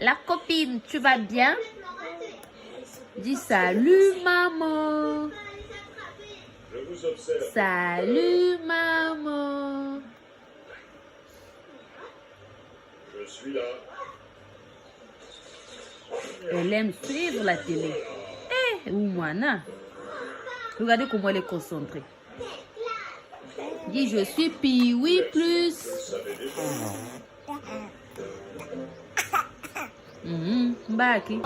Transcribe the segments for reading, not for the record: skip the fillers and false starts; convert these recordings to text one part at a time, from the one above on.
La copine, tu vas bien? Dis salut maman. Je vous observe. Salut maman. Je suis là. Elle aime suivre la télé. Eh, Oumana. Regardez comment elle est concentrée. Dis je suis Piwi plus. Vous savez déjà. Mbaki.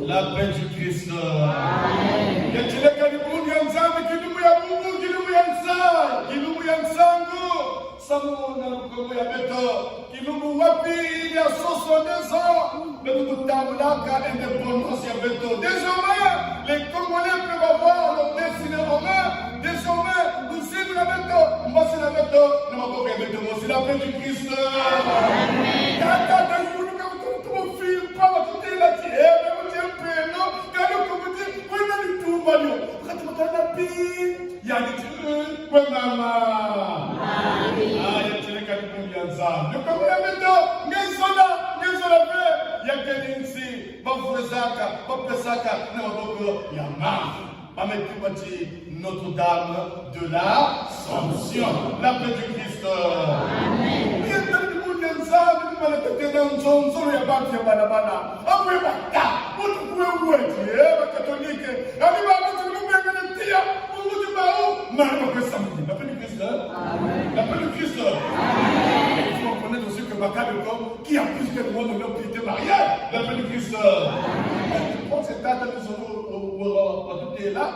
La paix du Christ. Amen. Désormais, les Congolais peuvent avoir leur destinée en main. Désormais, nous sommes la méthode. Moi, c'est la méthode. C'est la paix du Christ. Notre-Dame de l'Assomption, la paix du Christ. Amen. La paix du Christ. Il faut reconnaître aussi que qui a plus que le monde de l'homme qui était marié. La paix du Christ. Pour cette date, nous sommes là.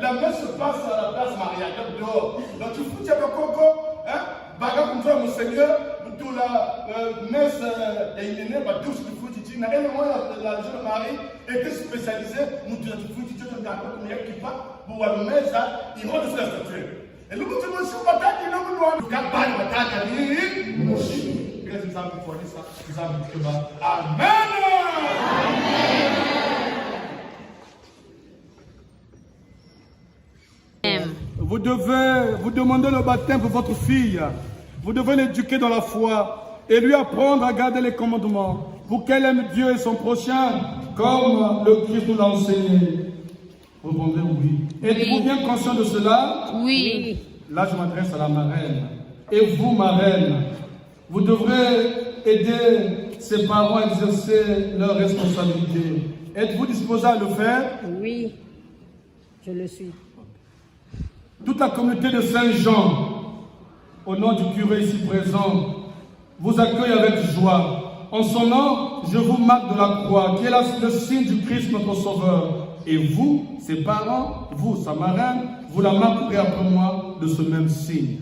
La messe se passe à la place Maria, dehors. Donc tu fous, tu as le coco, hein? Baga comme toi, mon Seigneur, pour la messe d'Aïnéné, tout ce qu'il faut, tu dis, la jeune Marie était spécialisée, nous disons, tu fous, tu dis, tu as qui part pour la messe, il va de la statue. Et nous, tu me suis pas dit, nous, nous, nous, nous, Vous devez vous demander le baptême pour votre fille. Vous devez l'éduquer dans la foi et lui apprendre à garder les commandements pour qu'elle aime Dieu et son prochain comme le Christ nous l'a enseigné. Vous répondrez oui. Êtes-vous bien conscient de cela? Oui. Là, je m'adresse à la marraine. Et vous, marraine, vous devrez aider ses parents à exercer leurs responsabilités. Êtes-vous disposé à le faire? Oui, je le suis. Toute la communauté de Saint-Jean, au nom du curé ici présent, vous accueille avec joie. En son nom, je vous marque de la croix, qui est le signe du Christ, notre Sauveur. Et vous, ses parents, vous, sa marraine, vous la marquerez après moi de ce même signe.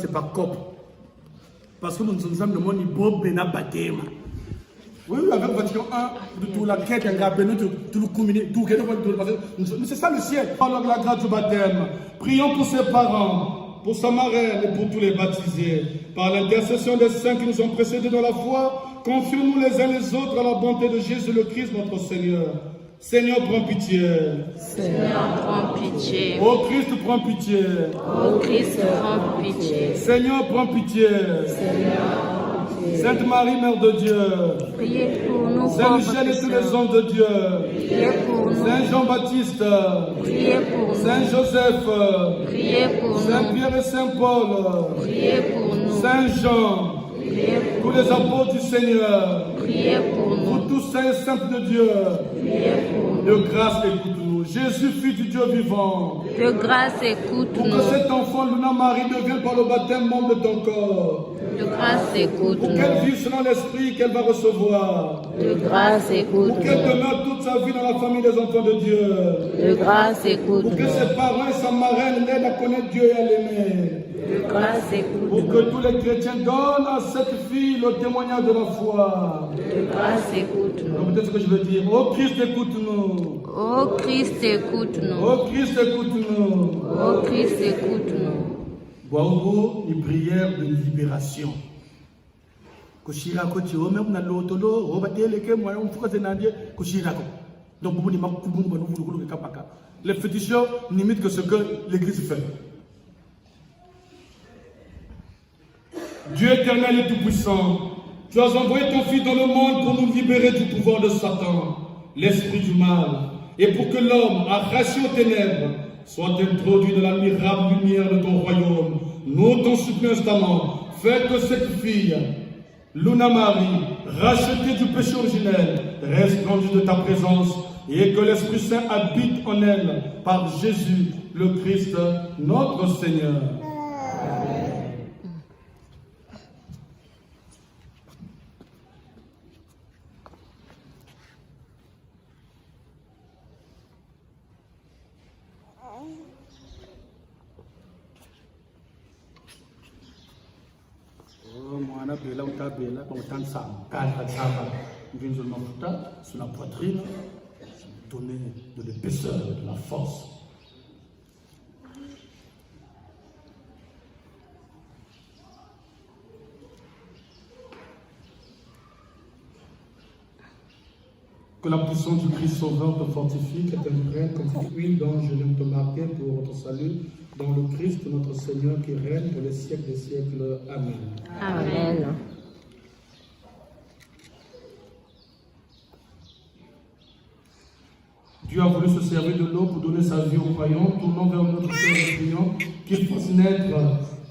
C'est par cop. Parce que mon zonzam de mon ibo bena batema. Oui, avec Vatican 1, tout la quête, tout le communiqué, tout c'est ça le ciel. Alors la grâce du baptême, prions pour ses parents, pour sa marraine et pour tous les baptisés. Par l'intercession des saints qui nous ont précédés dans la foi, confions-nous les uns les autres à la bonté de Jésus le Christ, notre Seigneur. Seigneur, prends pitié. Seigneur, prends pitié. Ô Christ, prends pitié. Ô Christ, prends pitié. Seigneur, prends pitié. Seigneur, prends pitié. Sainte Marie, Mère de Dieu. Priez pour nous, Saint Michel et tous les hommes de Dieu. Priez pour nous. Saint Jean-Baptiste. Priez pour nous. Saint Joseph. Priez pour nous. Saint Pierre et Saint Paul. Priez pour nous. Saint Jean. Priez pour Tous les apôtres du Seigneur. Priez pour nous. Pour tous saints et saintes de Dieu. Priez pour nous. De grâce, écoute-nous. Jésus, Fils du Dieu vivant. De grâce, Pour que écoute-nous. cet enfant enfant Luna Marie devienne par le baptême membre de ton corps. De grâce, Pour écoute-nous. qu'elle vive selon l'esprit qu'elle va recevoir. De grâce, Pour qu'elle écoute-nous. demeure toute sa vie dans la famille des enfants de Dieu. De grâce, Pour que écoute-nous. ses parents et sa marraine l'aident à connaître Dieu et à l'aimer. De grâce, Pour écoute-nous. que tous les chrétiens donnent à cette fille le témoignage de la foi. De grâce, écoute-nous. Donc peut-être ce que je veux dire. Oh Christ, écoute-nous. Ô Christ, écoute-nous. Oh Christ, écoute-nous. Ô Christ, écoute-nous. Boaogo, une prière de libération. Koshirako tio même na lotolo robatele ke moyo mfuka zenandie koshirako. Donc vous ni makubu banu vulu kapaka. Les féticheurs n'imitent que ce que l'église fait. Dieu éternel et tout-puissant, tu as envoyé ton Fils dans le monde pour nous libérer du pouvoir de Satan, l'esprit du mal, et pour que l'homme, arraché aux ténèbres, soit introduit dans l'admirable lumière de ton royaume. Nous t'en supplions instamment, fais que cette fille, Luna Marie, rachetée du péché originel, resplendisse de ta présence, et que l'Esprit Saint habite en elle par Jésus, le Christ, notre Seigneur. Mwana bela utabela dans sam quatre sava vient sur mafuta sur la poitrine donner de l'épaisseur, de la force. Que la puissance du Christ Sauveur te fortifie, que t'imprègne comme cette huile dont je viens de te marquer pour votre salut, dans le Christ notre Seigneur qui règne pour les siècles des siècles. Amen. Amen. Dieu a voulu se servir de l'eau pour donner sa vie aux croyants, tournant vers notre cœur et priant qu'il fasse naître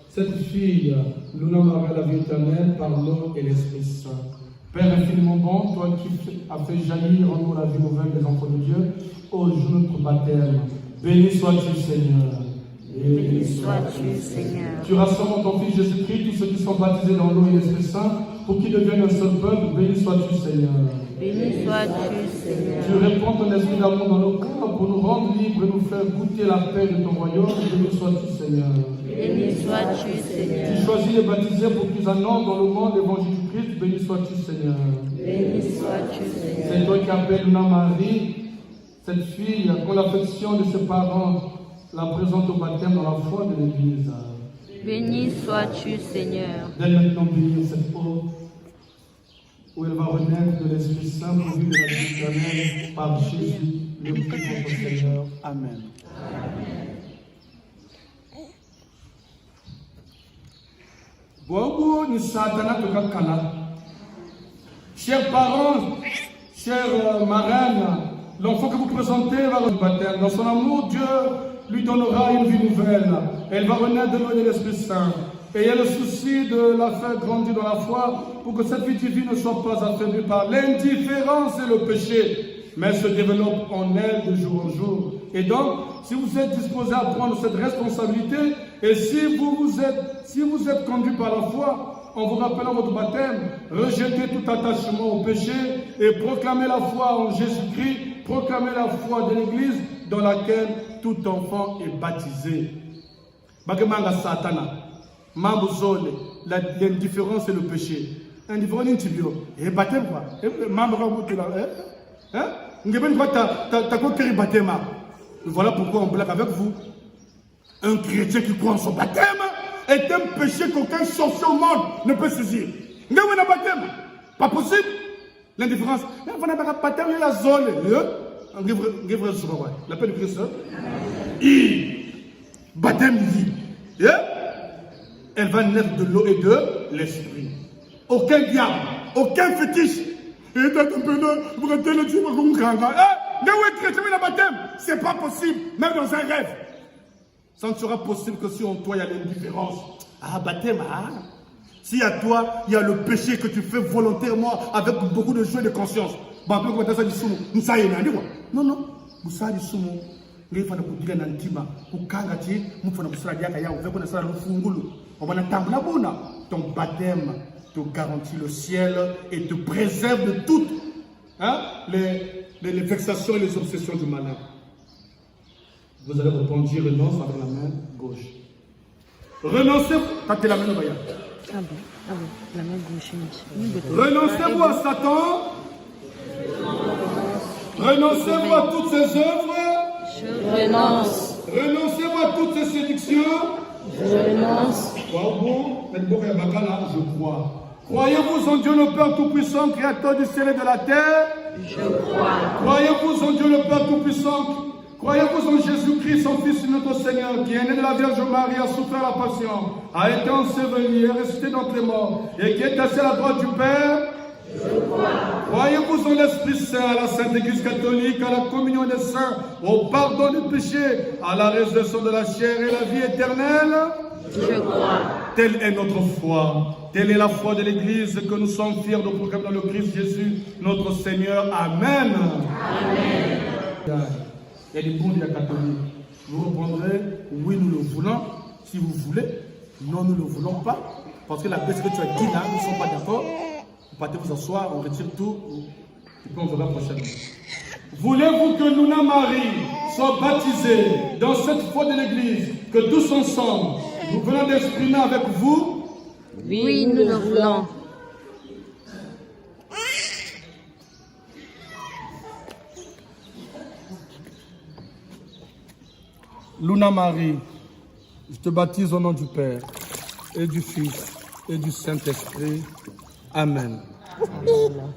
cette fille, Luna Marie, la vie éternelle, par l'eau et l'Esprit Saint. Père infiniment bon, toi qui as fait jaillir en nous la vie nouvelle des enfants de Dieu, au jour de notre baptême, béni sois-tu Seigneur. Béni sois-tu, Seigneur. Tu rassembles en ton Fils Jésus-Christ tous ceux qui sont baptisés dans l'eau et l'Esprit Saint, pour qu'ils deviennent un seul peuple, béni sois-tu Seigneur. Béni sois-tu, Seigneur. Tu répands ton esprit d'amour dans nos cœurs pour nous rendre libres et nous faire goûter la paix de ton royaume. Béni sois-tu, Seigneur. Béni sois-tu, Seigneur. Tu choisis les baptisés pour qu'ils annoncent dans le monde l'évangile du Christ. Béni sois-tu, Seigneur. Béni sois-tu, Seigneur. C'est toi qui appelles Luna Marie, cette fille, qu'on l'affection de ses parents la présente au baptême dans la foi de l'Église. Béni sois-tu, Seigneur. Donne maintenant bénir cette eau où elle va renaître de l'Esprit Saint pour vivre de la vie éternelle par Jésus, le Christ notre Seigneur. Amen. Bobo ni Satana Tokakana. Chers parents, chers marraines, l'enfant que vous présentez va au baptême. Dans son amour, Dieu lui donnera une vie nouvelle. Elle va renaître de l'eau et de l'Esprit Saint. Et il y a le souci de la faire grandir dans la foi pour que cette vie divine ne soit pas affaiblie par l'indifférence et le péché, mais se développe en elle de jour en jour. Et donc, si vous êtes disposé à prendre cette responsabilité, et si vous êtes conduit par la foi, en vous rappelant votre baptême, rejetez tout attachement au péché et proclamez la foi en Jésus-Christ, proclamez la foi de l'Église dans laquelle tout enfant est baptisé. Bagemanga Satana. Mambozole, l'indifférence et le péché. Indifférence, intibio. Et baptême quoi? Voilà pourquoi on blague avec vous. Un chrétien qui croit en son baptême est un péché qu'aucun sorcier au monde ne peut saisir. Vous avez un baptême? Pas possible. L'indifférence. Vous avez un baptême, il y a la zone. L'appel du Christ. Baptême dit. Elle va naître de l'eau et de l'esprit. Aucun diable, aucun fétiche. C'est pas possible, même dans un rêve. Ça ne sera possible que si en toi il y a l'indifférence. Ah, baptême, ah. Si à toi, il y a le péché que tu fais volontairement avec beaucoup de joie et de conscience. Non, non. ngefana kudila na ntima kukanga ti mufana kusala diaka ya uveko na sala lufungulu obana tambula bona. Ton baptême te garantit le ciel et te préserve de toutes les vexations et les obsessions du malin. Vous allez répondre, j'y renonce avec la main gauche. Renoncez, tâtez la main au voyage. Ah bon, la main gauche. Renoncez-vous à Satan. Renoncez-vous à toutes ses œuvres. Je renonce. Renoncez-vous à toutes ses séductions. Je renonce. Je crois. Croyez-vous en Dieu le Père Tout-Puissant, Créateur du ciel et de la terre? Je crois. Croyez-vous en Dieu le Père Tout-Puissant? Croyez-vous en Jésus-Christ, son Fils, notre Seigneur, qui est né de la Vierge Marie, a souffert la passion, a été enseveli, est ressuscité d'entre les morts, et qui est assis à la droite du Père? Je crois. Croyez-vous en l'Esprit Saint, à la Sainte Église catholique, à la communion des saints, au pardon des péchés, à la résurrection de la chair et la vie éternelle? Je crois. Telle est notre foi. Telle est la foi de l'Église que nous sommes fiers de proclamer dans le Christ Jésus, notre Seigneur. Amen. Amen. Il y a des bons de la catholique. Vous répondrez, oui, nous le voulons. Si vous voulez, non, nous ne le voulons pas. Parce que la baisse que tu as dit là, nous ne sommes pas d'accord. Vous partez vous asseoir, on retire tout. Et puis on verra prochainement. Voulez-vous que Luna Marie soit baptisée dans cette foi de l'Église, que tous ensemble, nous venons d'exprimer avec vous? Oui, nous le voulons. Luna Marie, je te baptise au nom du Père et du Fils et du Saint-Esprit. Amen. Maman.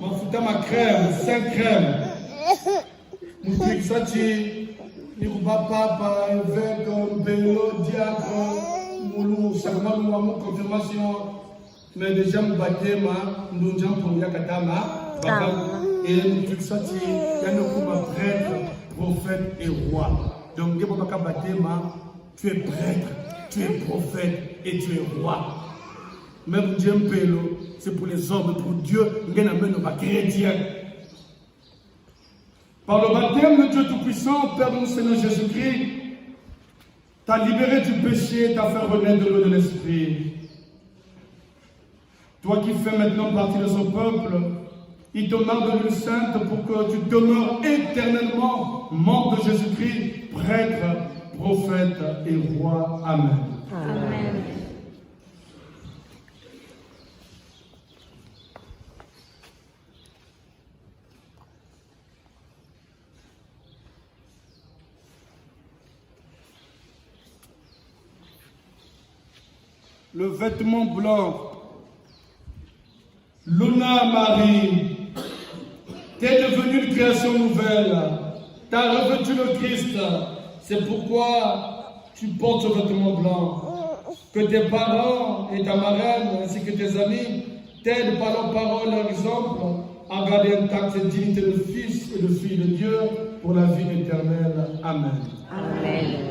Mafuta ma crème, 5 crèmes. Mufixati, Iruba Papa, évêque, Mbelo, diacre, Moulou, Sagma, Mouamou, confirmation. Mais déjà, Mbaké, nous sommes pour Yakatama, et Mufixati, Yanokuma, prêtre, prophète et roi. Donc, Gebobaka Batema, tu es prêtre, tu es prophète et tu es roi. Même Dieu Mpelo, c'est pour les hommes, pour Dieu, nous sommes chrétiens. Par le baptême de Dieu Tout-Puissant, Père de notre Seigneur Jésus-Christ, t'as libéré du péché, t'as fait renaître de l'eau de l'Esprit. Toi qui fais maintenant partie de son peuple, il te demande de l'huile sainte pour que tu demeures éternellement membre de Jésus-Christ, prêtre, prophète et roi. Amen. Amen. Le vêtement blanc, Luna Marie, t'es devenue une création nouvelle, t'as revêtu le Christ, c'est pourquoi tu portes ce vêtement blanc. Que tes parents et ta marraine ainsi que tes amis t'aident par leurs paroles et leur exemple à garder intacte cette dignité de fils et de fille de Dieu pour la vie éternelle. Amen. Amen.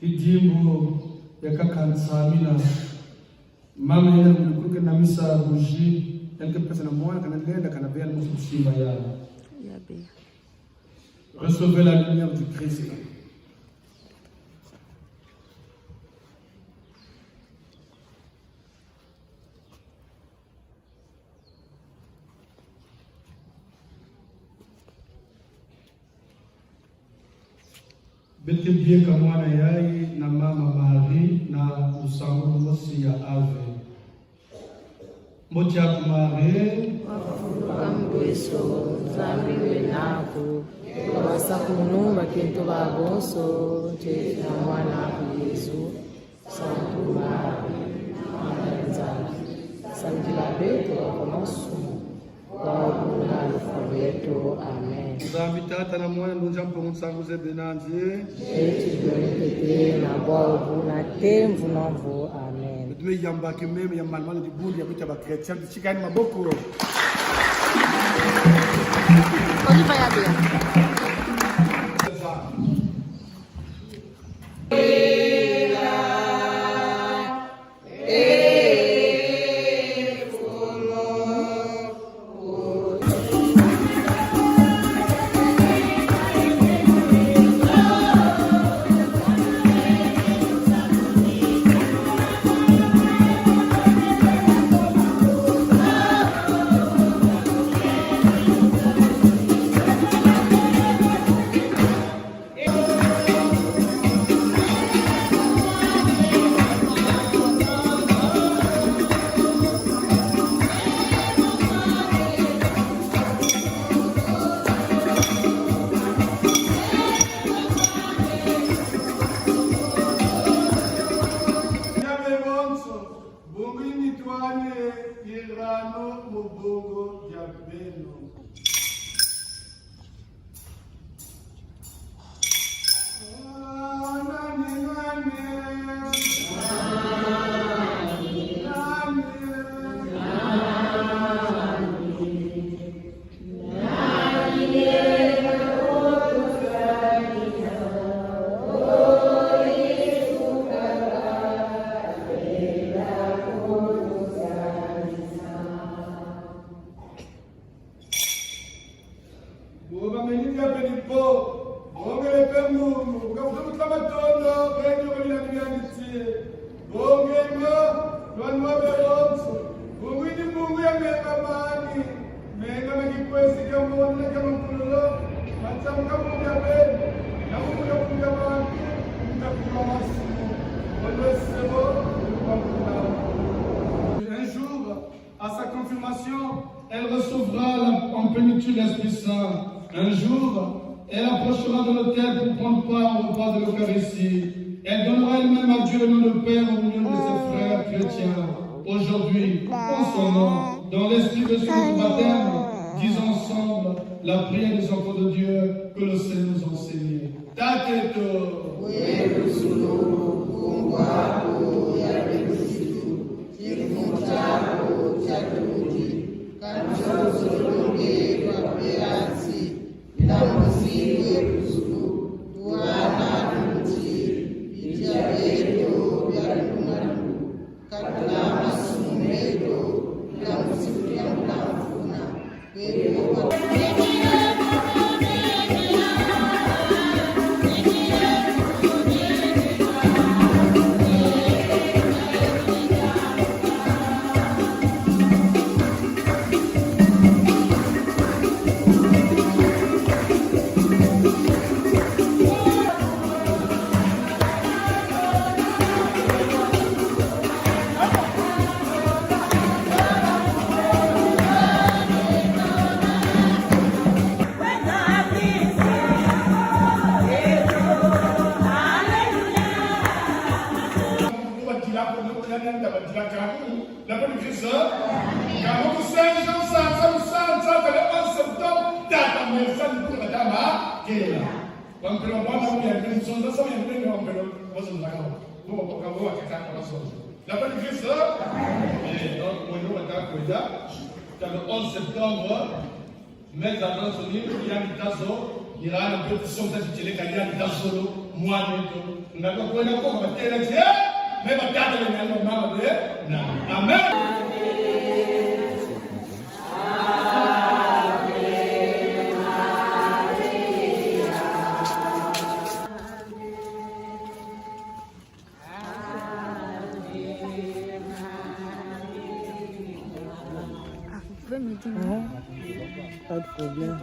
Idimbo yakakansamina mama yena mulikuke na misa buji yanke pesa na mwana kana lenda kana bela musimba ya recevez la lumière du Christ. Bete bien kama mwana yai na mama Marie na usangu mosi ya ave. Moti ya kumare Kambueso, Zambi Wenako, Wasakunu, Bakento Bagonso, Tena Mwana Yesu, Santo Marie, Amanza, Samedi la Bête, commence, Wabuna le wetu. Amen. Nzambi Tata na Mwana ndunja mpongo sangu zebenanzie. Etudonekete na bovu na temvu nomvu. Amen. Tume yamba kimeme ya malmano di bundi ya bicha ba chrétien chikani maboko. Pode vai abrir. Un jour, à sa confirmation, elle recevra en plénitude l'Esprit Saint. Un jour, elle approchera de l'autel pour prendre part au repas de l'Eucharistie. Elle donnera elle-même à Dieu le nom de Père au milieu de ses frères chrétiens. Aujourd'hui, en son nom, dans l'esprit de son baptême, disons ensemble la prière des enfants de Dieu que le Seigneur nous a enseignée. Taketo. Le 11 septembre, mes adresses sont libres, il y a des tassos, il y a une pétition qui est allée à des tassos, moi, nous avons pas encore ma télé, mais ma tête est normale, amen. Pas de problème.